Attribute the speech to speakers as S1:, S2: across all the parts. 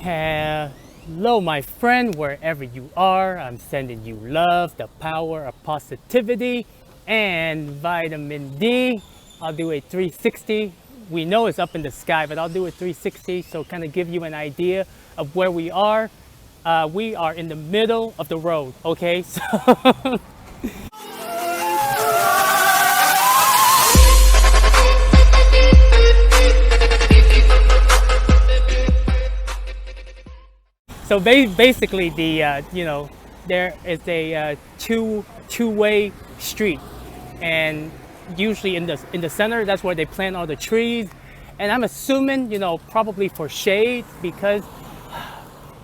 S1: Hello, my friend, wherever you are. I'm sending you love, the power of positivity, and vitamin D. I'll do a 360. We know it's up in the sky, but I'll do a 360, so kind of give you an idea of where we are. We are in the middle of the road, okay? So basically, there is a two-way street, and usually in the center, that's where they plant all the trees. And I'm assuming, probably for shade, because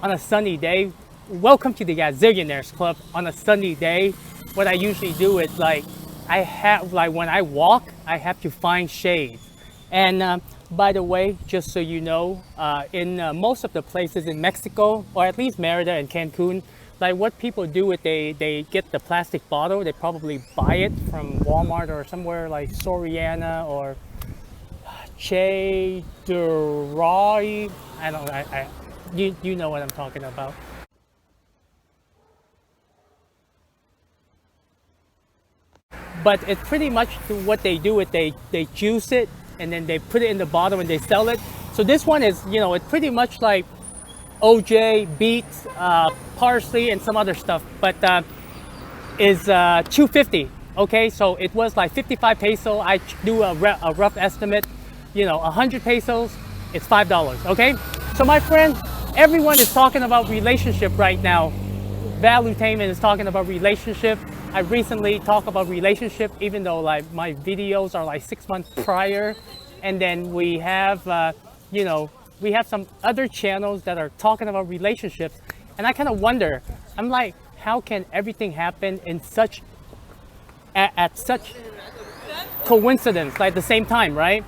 S1: on a sunny day, welcome to the Gazillionaires Club. On a sunny day, what I usually do is when I walk, I have to find shade. And by the way, just so you know, in most of the places in Mexico, or at least Merida and Cancun, like what people do is they get the plastic bottle, they probably buy it from Walmart or somewhere like Soriana or Che Durai. I don't know, you know what I'm talking about. But it's pretty much what they do is they juice it and then they put it in the bottle and they sell it. So this one is, it's pretty much like OJ, beets, parsley, and some other stuff, but is $2.50. Okay, so it was like 55 peso. I do a rough estimate, 100 pesos, it's $5. Okay, so my friend, everyone is talking about relationship right now. Valuetainment is talking about relationship. I recently talked about relationship, even though like my videos are like 6 months prior, and then we have we have some other channels that are talking about relationships, and I kind of wonder, I'm like, how can everything happen in at such coincidence, like the same time, right?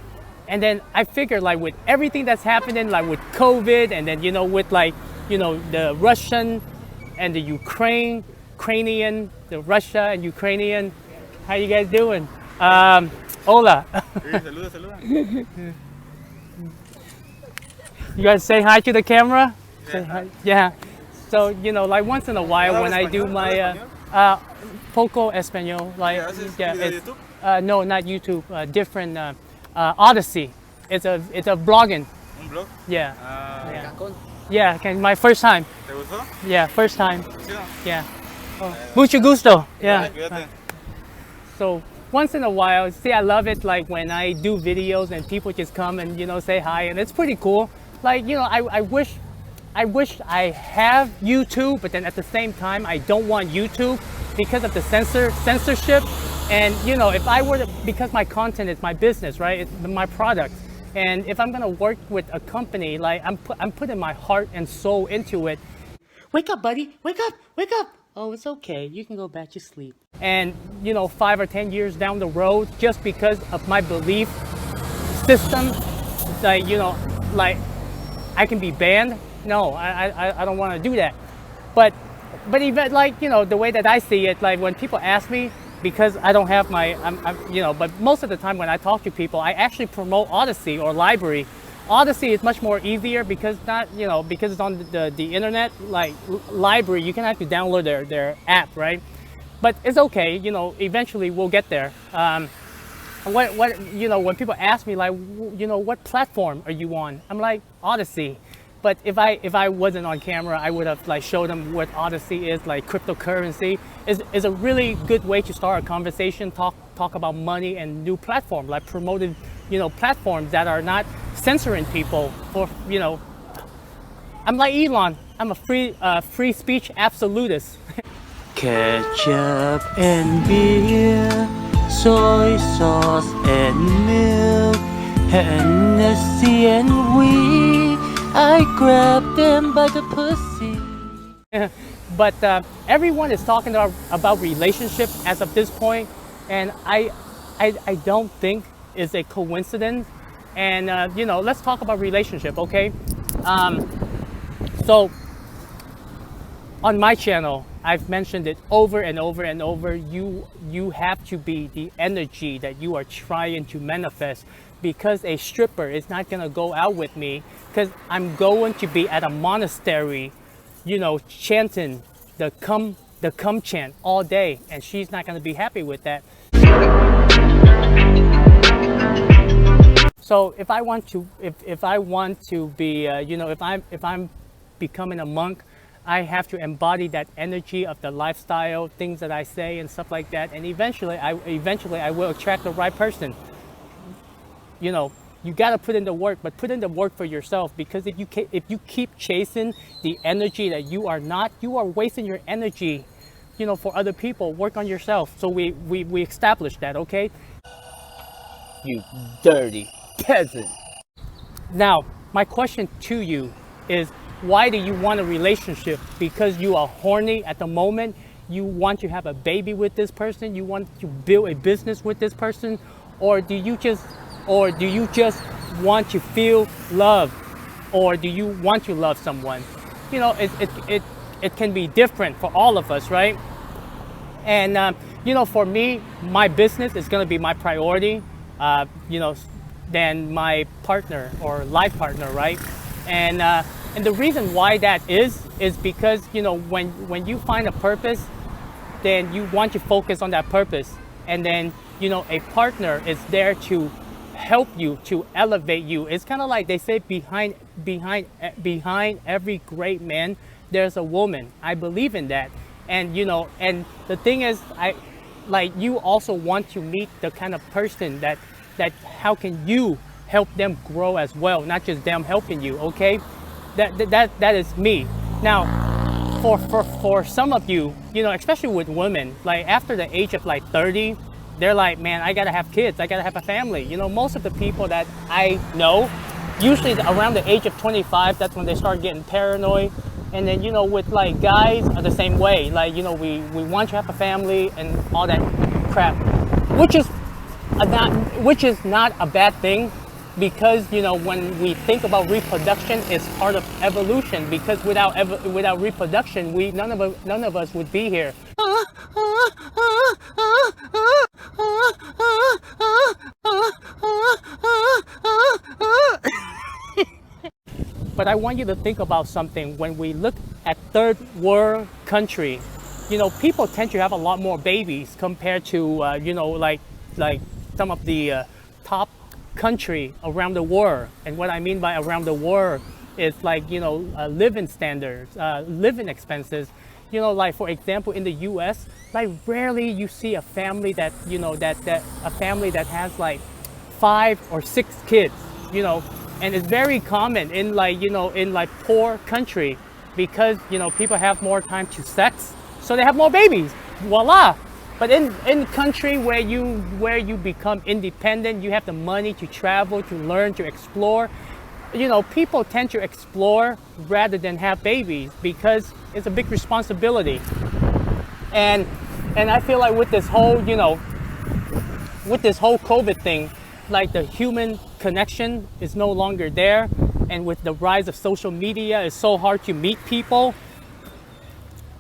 S1: And then I figure like with everything that's happening, like with COVID, and then with the Russian and the Ukrainian, the Russia and Ukrainian. How you guys doing? Hola.
S2: Saluda.
S1: You guys say hi to the camera?
S2: Yeah.
S1: Say hi. Yeah. So, like once in a while when I do my poco español, like it's, no, not YouTube, different Odyssey. It's a vlogging.
S2: Un blog?
S1: Yeah. Yeah, my first time.
S2: ¿Te gustó?
S1: Yeah, first time.
S2: ¿Sí?
S1: Yeah. Oh, mucho gusto. Yeah.
S2: Cuídate.
S1: So once in a while, see, I love it. Like when I do videos and people just come and say hi, and it's pretty cool. Like I wish I have YouTube, but then at the same time, I don't want YouTube because of the censorship. And if I were to, because my content is my business, right? It's my product. And if I'm gonna work with a company, like I'm putting my heart and soul into it. Wake up, buddy! Wake up! Wake up! Oh, it's okay. You can go back to sleep. And 5 or 10 years down the road, just because of my belief system, like like I can be banned. No, I don't want to do that. But even like the way that I see it, like when people ask me, because I don't have my, but most of the time when I talk to people, I actually promote Odyssey or library. Odyssey is much more easier because because it's on the internet. Like library, you can have to download their app, right? But it's okay, eventually we'll get there. When people ask me like, what platform are you on? I'm like, Odyssey. But if I wasn't on camera, I would have like showed them what Odyssey is. Like cryptocurrency is a really good way to start a conversation, talk about money and new platform, like promoted, platforms that are not censoring people. For I'm like Elon. I'm a free speech absolutist. Ketchup and beer, soy sauce and milk, Hennessy and weed. I grabbed them by the pussy. But everyone is talking about relationship as of this point, and I don't think it's a coincidence. And let's talk about relationship, okay? So on my channel, I've mentioned it over and over and over. You have to be the energy that you are trying to manifest, because a stripper is not gonna go out with me because I'm going to be at a monastery, chanting the come chant all day, and she's not gonna be happy with that. So if I want to be, if I'm becoming a monk, I have to embody that energy of the lifestyle, things that I say and stuff like that, and eventually I will attract the right person. You got to put in the work, but put in the work for yourself, because if you keep chasing the energy that you are not, you are wasting your energy, for other people. Work on yourself. So we established that, okay? You dirty peasant. Now, my question to you is, why do you want a relationship? Because you are horny at the moment? You want to have a baby with this person? You want to build a business with this person? Or do you just want to feel love? Or do you want to love someone? It can be different for all of us, right? And for me, my business is going to be my priority, than my partner or life partner, right? And the reason why that is because when you find a purpose, then you want to focus on that purpose, and then a partner is there to help you, to elevate you. It's kind of like they say, behind every great man there's a woman. I believe in that. And and the thing is, you also want to meet the kind of person that how can you help them grow as well, not just them helping you, okay? That is me. Now, for some of you, especially with women, like after the age of 30, they're like, man, I gotta have kids, I gotta have a family. Most of the people that I know, usually around the age of 25, that's when they start getting paranoid. And then, with guys are the same way. We want to have a family and all that crap, which is not a bad thing, because when we think about reproduction, it's part of evolution. Because without reproduction, none of us would be here. But I want you to think about something. When we look at third world country, people tend to have a lot more babies compared to like some of the top country around the world. And what I mean by around the world is living standards, living expenses. For example, in the U.S., rarely you see a family that a family that has 5 or 6 kids. And it's very common in poor country, because people have more time to sex, so they have more babies. Voila. But in country where you become independent, you have the money to travel, to learn, to explore, people tend to explore rather than have babies, because it's a big responsibility. And I feel like with this whole COVID thing, the human connection is no longer there. And with the rise of social media, it's so hard to meet people.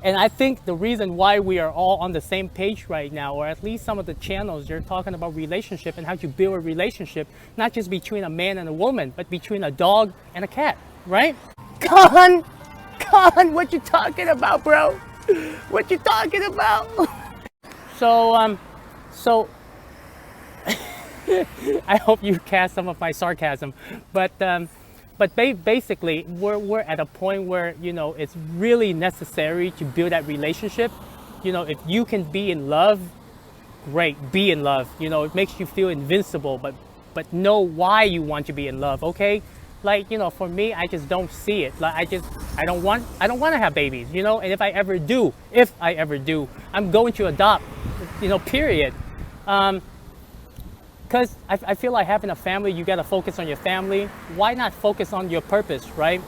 S1: And I think the reason why we are all on the same page right now, or at least some of the channels, you're talking about relationship and how to build a relationship, not just between a man and a woman, but between a dog and a cat, right? Con, what you talking about, bro? What you talking about? So I hope you cast some of my sarcasm, but basically we're at a point where it's really necessary to build that relationship. If you can be in love, great, be in love. It makes you feel invincible, but know why you want to be in love, okay? For me, I just don't see it. I don't want to have babies, and if I ever do, I'm going to adopt, period. Because I feel like having a family, you got to focus on your family. Why not focus on your purpose, right?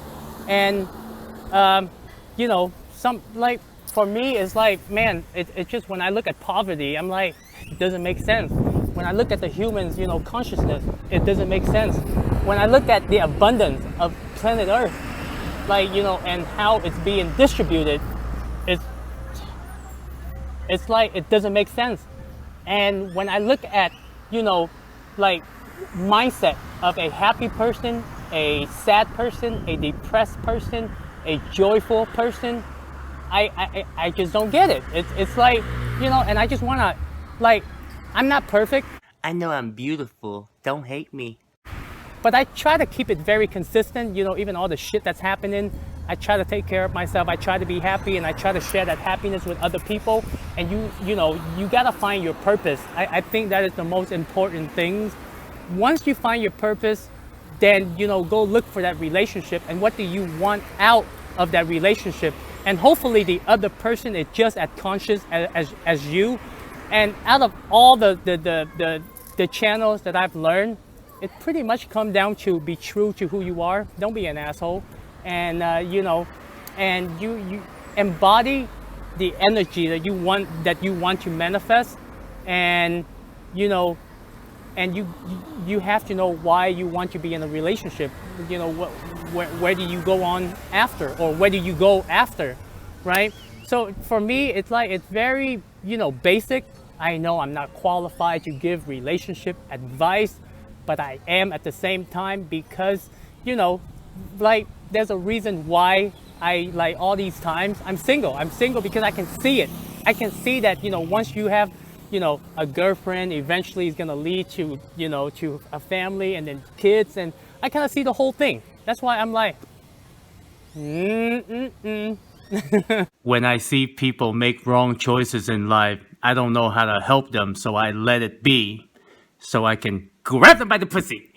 S1: And, for me, it's man, it's just when I look at poverty, I'm like, it doesn't make sense. When I look at the humans, consciousness, it doesn't make sense. When I look at the abundance of planet Earth, and how it's being distributed, it's it's like it doesn't make sense. And when I look at, you know, like mindset of a happy person, a sad person, a depressed person, a joyful person, I just don't get it. It's like, you know, and I just want to, like, I'm not perfect.
S3: I know I'm beautiful. Don't hate me.
S1: But I try to keep it very consistent, you know, even all the shit that's happening. I try to take care of myself. I try to be happy, and I try to share that happiness with other people. And you know, you gotta find your purpose. I think that is the most important thing. Once you find your purpose, then, you know, go look for that relationship and what do you want out of that relationship. And hopefully the other person is just as conscious as you. And out of all the channels that I've learned, it pretty much comes down to be true to who you are. Don't be an asshole. And, you know, and you embody the energy that you want to manifest. And, you know, and you have to know why you want to be in a relationship. You know, where do you go on after, or where do you go after, right? So for me, it's like, it's very, you know, basic. I know I'm not qualified to give relationship advice, but I am at the same time, because, you know, like, there's a reason why I, like, all these times I'm single. I'm single because I can see it. I can see that, you know, once you have, you know, a girlfriend, eventually is going to lead to, you know, to a family and then kids. And I kind of see the whole thing. That's why I'm like,
S3: When I see people make wrong choices in life, I don't know how to help them, so I let it be, so I can grab them by the pussy.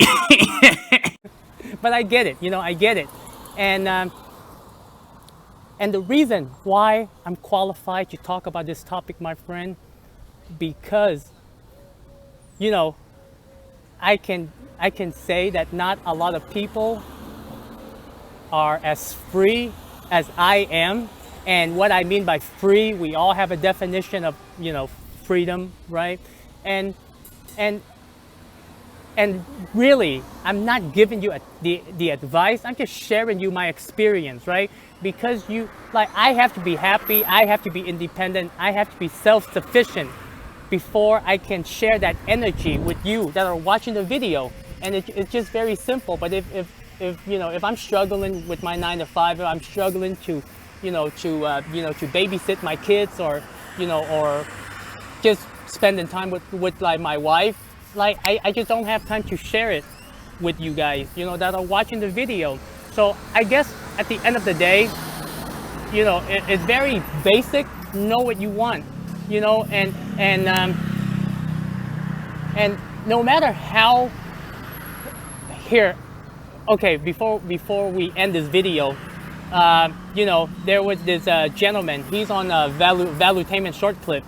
S1: but I get it, you know, I get it. And the reason why I'm qualified to talk about this topic, my friend, because, you know, I can say that not a lot of people are as free as I am. And what I mean by free, we all have a definition of, you know, freedom, right? And really, I'm not giving you the advice. I'm just sharing you my experience, right? Because I have to be happy. I have to be independent. I have to be self-sufficient before I can share that energy with you that are watching the video. And it's just very simple. But if you know, if I'm struggling with my 9 to 5, if I'm struggling to babysit my kids, or, you know, or just spending time with like my wife, like I just don't have time to share it with you guys, you know, that are watching the video. So I guess at the end of the day, you know, it's very basic. Know what you want, you know, and no matter how, here, okay, before we end this video, you know, there was this gentleman. He's on Valuetainment short clips,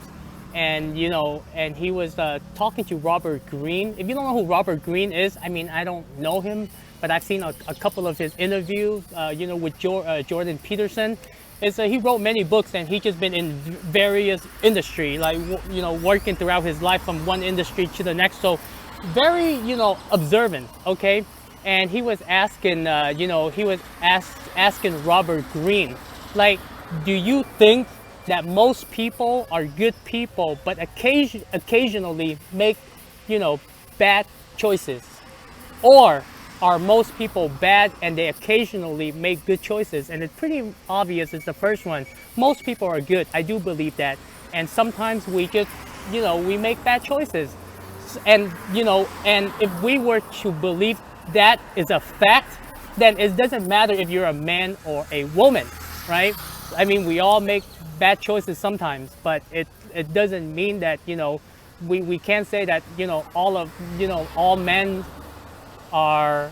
S1: and, you know, and he was talking to Robert Greene. If you don't know who Robert Greene is, I mean, I don't know him, but I've seen a couple of his interviews, you know, with Jordan Peterson. He wrote many books, and he's just been in various industry, like, you know, working throughout his life from one industry to the next. So very, you know, observant, okay? And he was asking, you know, asking Robert Greene, like, do you think that most people are good people, but occasionally make, you know, bad choices? Or are most people bad and they occasionally make good choices? And it's pretty obvious it's the first one. Most people are good. I do believe that. And sometimes we just, you know, we make bad choices. And, you know, and if we were to believe that is a fact, then it doesn't matter if you're a man or a woman, right? I mean, we all make bad choices sometimes, but it doesn't mean that, you know, we can't say that, you know, all men are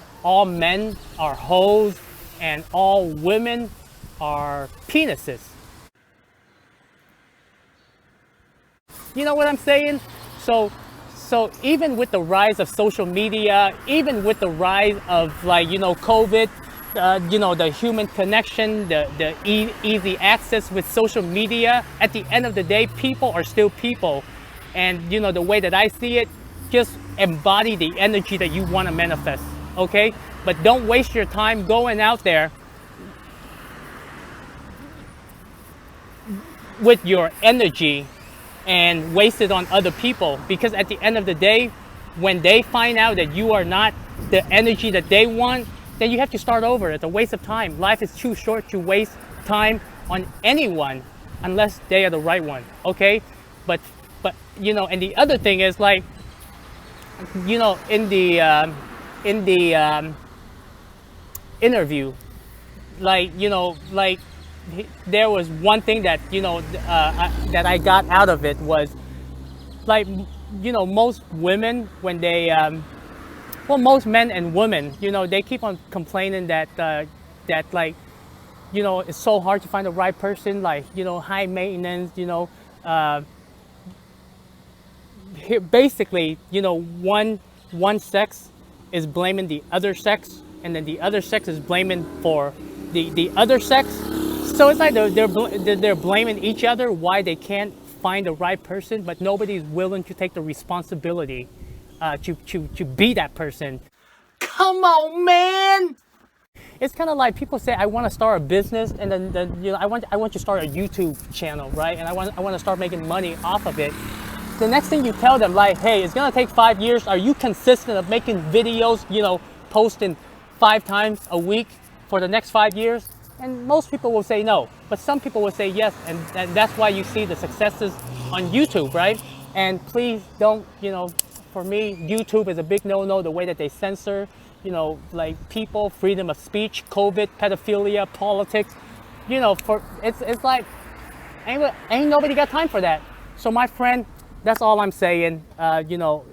S1: hoes and all women are penises. You know what I'm saying? So even with the rise of social media, even with the rise of, like, you know, COVID, you know, the human connection, the easy access with social media, at the end of the day, people are still people. And, you know, the way that I see it, just embody the energy that you want to manifest, okay? But don't waste your time going out there with your energy and waste it on other people, because at the end of the day, when they find out that you are not the energy that they want, then you have to start over. It's a waste of time. Life is too short to waste time on anyone unless they are the right one. Okay, but you know, and the other thing is, like, you know, in the interview, like, you know, like, there was one thing that, you know, that I got out of it was, like, you know, most women, when they well, most men and women, you know, they keep on complaining that like, you know, it's so hard to find the right person, like, you know, high maintenance, you know, basically, you know, one sex is blaming the other sex, and then the other sex is blaming for the other sex. So it's like they're blaming each other why they can't find the right person, but nobody's willing to take the responsibility to be that person.
S3: Come on, man!
S1: It's kind of like people say, I want to start a business, and then you know, I want to start a YouTube channel, right? And I want to start making money off of it. The next thing you tell them, like, hey, it's gonna take 5 years. Are you consistent of making videos, you know, posting 5 times a week for the next 5 years? And most people will say no, but some people will say yes, and that's why you see the successes on YouTube, right? And please don't, you know, for me, YouTube is a big no-no, the way that they censor, you know, like, people, freedom of speech, COVID, pedophilia, politics, you know, for it's like, ain't nobody got time for that. So my friend, that's all I'm saying. You know,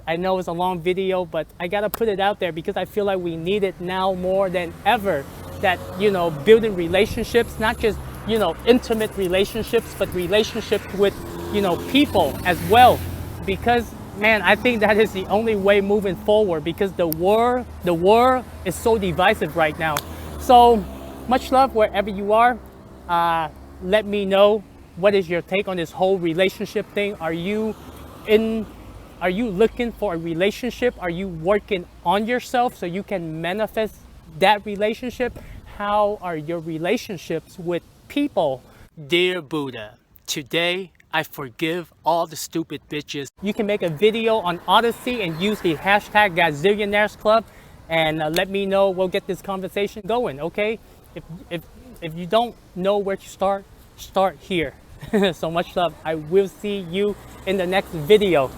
S1: I know it's a long video, but I gotta put it out there because I feel like we need it now more than ever. That, you know, building relationships, not just, you know, intimate relationships, but relationships with, you know, people as well. Because, man, I think that is the only way moving forward, because the world is so divisive right now. So much love wherever you are. Let me know, what is your take on this whole relationship thing? Are you looking for a relationship? Are you working on yourself so you can manifest that relationship? How are your relationships with people? Dear Buddha, today I forgive all the stupid bitches. You can make a video on Odyssey and use the hashtag Gazillionaires Club, and let me know. We'll get this conversation going, okay? If you don't know where to start here. So much love. I will see you in the next video.